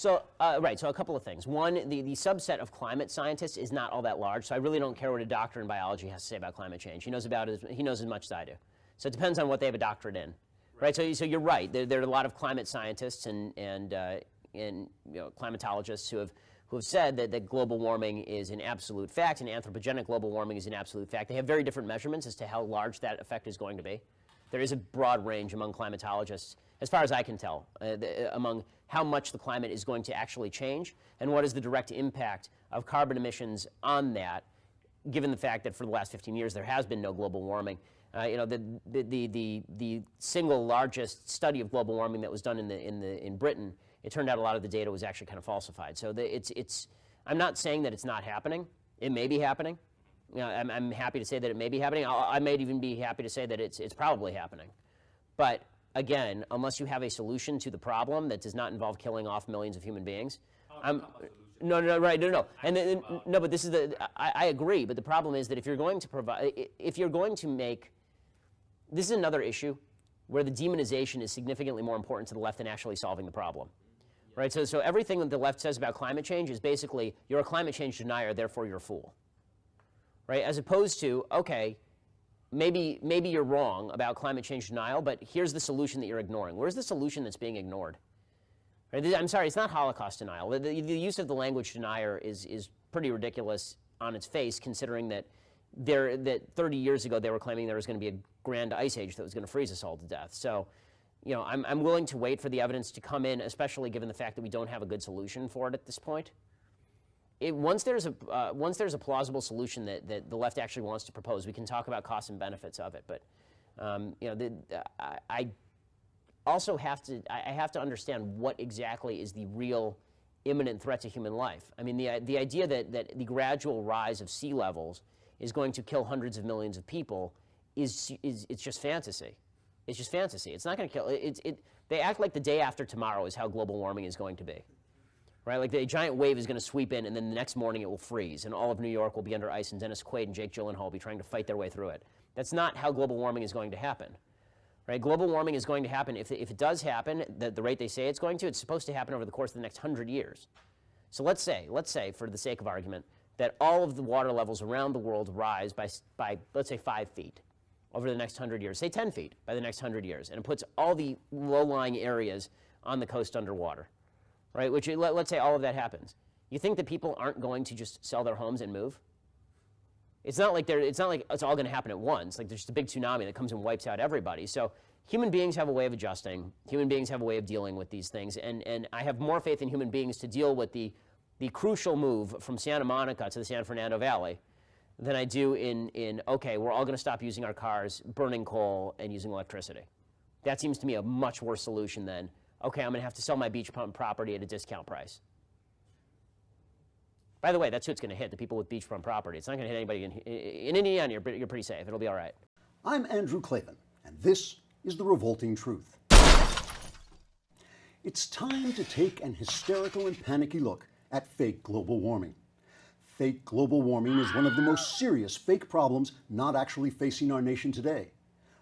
Right, so a couple of things. One, the subset of climate scientists is not all that large, so I really don't care what a doctor in biology has to say about climate change. He knows as much as I do. So it depends on what they have a doctorate in. Right, so you're right. There are a lot of climate scientists and climatologists who have said that global warming is an absolute fact, and anthropogenic global warming is an absolute fact. They have very different measurements as to how large that effect is going to be. There is a broad range among climatologists, as far as I can tell, among how much the climate is going to actually change and what is the direct impact of carbon emissions on that, given the fact that for the last 15 years there has been no global warming. The single largest study of global warming that was done in Britain, it turned out a lot of the data was actually kind of falsified. So I'm not saying that it's not happening. It may be happening. I'm happy to say that it may be happening. I may even be happy to say that it's probably happening. But again, unless you have a solution to the problem that does not involve killing off millions of human beings, no, but this is I agree, but the problem is that if you're going to make, this is another issue where the demonization is significantly more important to the left than actually solving the problem, right? So everything that the left says about climate change is basically, you're a climate change denier, therefore you're a fool, right? As opposed to, okay, maybe you're wrong about climate change denial, but here's the solution that you're ignoring. Where's the solution that's being ignored? Right? I'm sorry, it's not Holocaust denial. The use of the language denier is pretty ridiculous on its face, considering that 30 years ago they were claiming there was going to be a grand ice age that was going to freeze us all to death. So, I'm willing to wait for the evidence to come in, especially given the fact that we don't have a good solution for it at this point. Once there's a plausible solution that the left actually wants to propose, we can talk about costs and benefits of it. But I also have to understand what exactly is the real imminent threat to human life. I mean, the idea that the gradual rise of sea levels is going to kill hundreds of millions of people it's just fantasy. It's just fantasy. It's not going to kill. They act like the day after tomorrow is how global warming is going to be. Right? Like the giant wave is going to sweep in, and then the next morning it will freeze, and all of New York will be under ice, and Dennis Quaid and Jake Gyllenhaal will be trying to fight their way through it. That's not how global warming is going to happen. Right? Global warming is going to happen, if it does happen, the rate they say it's going to, it's supposed to happen over the course of the next 100 years. So let's say, for the sake of argument, that all of the water levels around the world rise by let's say 5 feet over the next 100 years, say 10 feet by the next 100 years, and it puts all the low-lying areas on the coast underwater. Right, which let's say all of that happens. You think that people aren't going to just sell their homes and move? It's not like it's all going to happen at once. Like there's just a big tsunami that comes and wipes out everybody. So human beings have a way of adjusting. Human beings have a way of dealing with these things, and I have more faith in human beings to deal with the crucial move from Santa Monica to the San Fernando Valley than I do in okay, we're all going to stop using our cars, burning coal, and using electricity. That seems to me a much worse solution than, okay, I'm going to have to sell my beachfront property at a discount price. By the way, that's who it's going to hit, the people with beachfront property. It's not going to hit anybody in Indiana. You're pretty safe. It'll be all right. I'm Andrew Klavan, and this is The Revolting Truth. It's time to take an hysterical and panicky look at fake global warming. Fake global warming is one of the most serious fake problems not actually facing our nation today.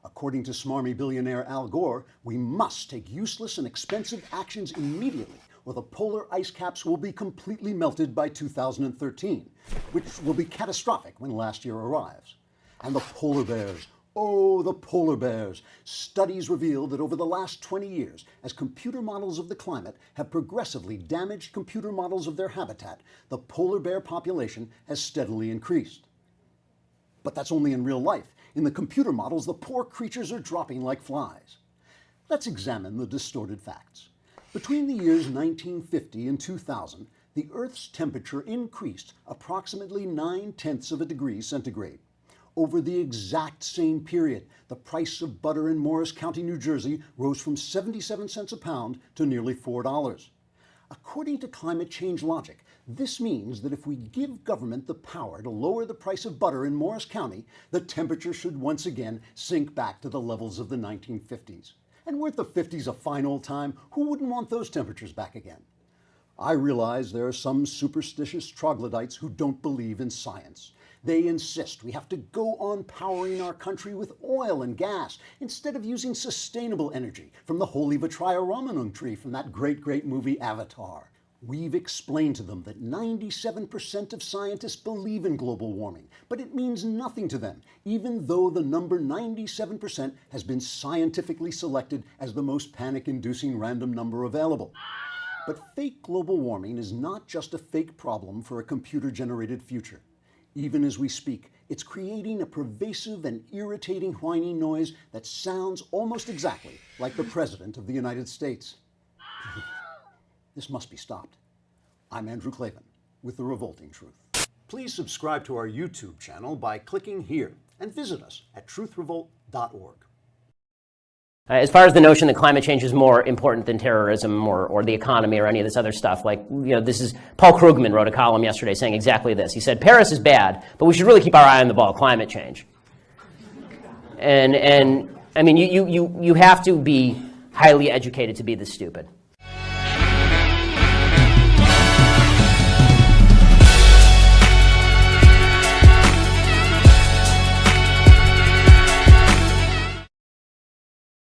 According to smarmy billionaire Al Gore, we must take useless and expensive actions immediately, or the polar ice caps will be completely melted by 2013, which will be catastrophic when last year arrives. And the polar bears, oh, the polar bears. Studies reveal that over the last 20 years, as computer models of the climate have progressively damaged computer models of their habitat, the polar bear population has steadily increased. But that's only in real life. In the computer models, the poor creatures are dropping like flies. Let's examine the distorted facts. Between the years 1950 and 2000, the Earth's temperature increased approximately 9/10 of a degree centigrade. Over the exact same period, the price of butter in Morris County, New Jersey rose from 77 cents a pound to nearly $4. According to climate change logic, this means that if we give government the power to lower the price of butter in Morris County, the temperature should once again sink back to the levels of the 1950s. And weren't the 50s a fine old time? Who wouldn't want those temperatures back again? I realize there are some superstitious troglodytes who don't believe in science. They insist we have to go on powering our country with oil and gas instead of using sustainable energy from the holy Vitriaramanung tree from that great movie Avatar. We've explained to them that 97% of scientists believe in global warming, but it means nothing to them, even though the number 97% has been scientifically selected as the most panic-inducing random number available. But fake global warming is not just a fake problem for a computer-generated future. Even as we speak, it's creating a pervasive and irritating whining noise that sounds almost exactly like the President of the United States. This must be stopped. I'm Andrew Klavan with The Revolting Truth. Please subscribe to our YouTube channel by clicking here and visit us at truthrevolt.org. As far as the notion that climate change is more important than terrorism or the economy or any of this other stuff, this is Paul Krugman wrote a column yesterday saying exactly this. He said, Paris is bad, but we should really keep our eye on the ball, climate change. And I mean, you have to be highly educated to be this stupid.